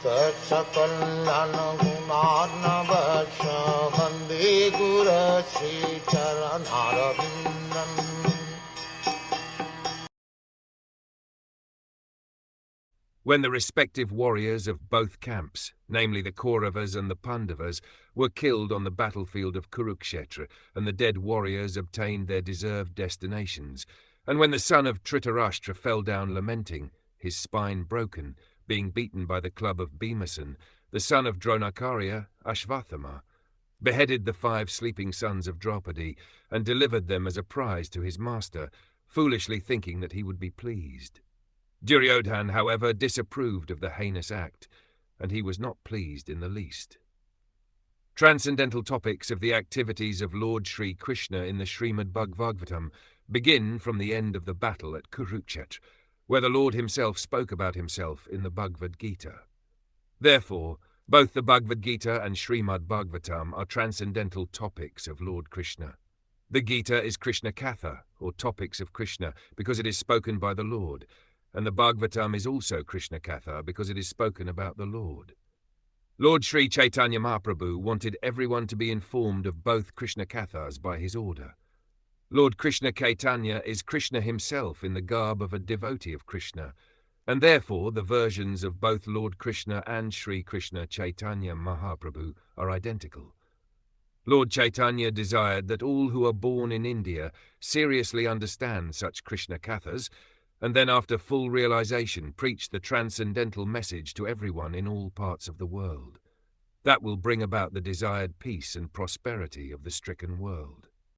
Sakal Gunarnavasha Vande Guru Sri Charanaravindan. When the respective warriors of both camps, namely the Kauravas and the Pandavas, were killed on the battlefield of Kurukshetra, and the dead warriors obtained their deserved destinations, and when the son of Dhritarashtra fell down lamenting, his spine broken, being beaten by the club of Bhimasen, the son of Dronakarya, Aśvatthāma, beheaded the 5 sleeping sons of Draupadi, and delivered them as a prize to his master, foolishly thinking that he would be pleased. Duryodhan, however, disapproved of the heinous act, and he was not pleased in the least. Transcendental topics of the activities of Lord Sri Krishna in the Srimad Bhagavatam begin from the end of the battle at Kurukshetra, where the Lord himself spoke about himself in the Bhagavad Gita. Therefore, both the Bhagavad Gita and Srimad Bhagavatam are transcendental topics of Lord Krishna. The Gita is Krishna Katha, or topics of Krishna, because it is spoken by the Lord, and the Bhagavatam is also Krishna Katha because it is spoken about the Lord. Lord Sri Chaitanya Mahaprabhu wanted everyone to be informed of both Krishna Kathas by his order. Lord Krishna Chaitanya is Krishna himself in the garb of a devotee of Krishna, and therefore the versions of both Lord Krishna and Sri Krishna Chaitanya Mahaprabhu are identical. Lord Chaitanya desired that all who are born in India seriously understand such Krishna Kathas, and then after full realization preach the transcendental message to everyone in all parts of the world. That will bring about the desired peace and prosperity of the stricken world.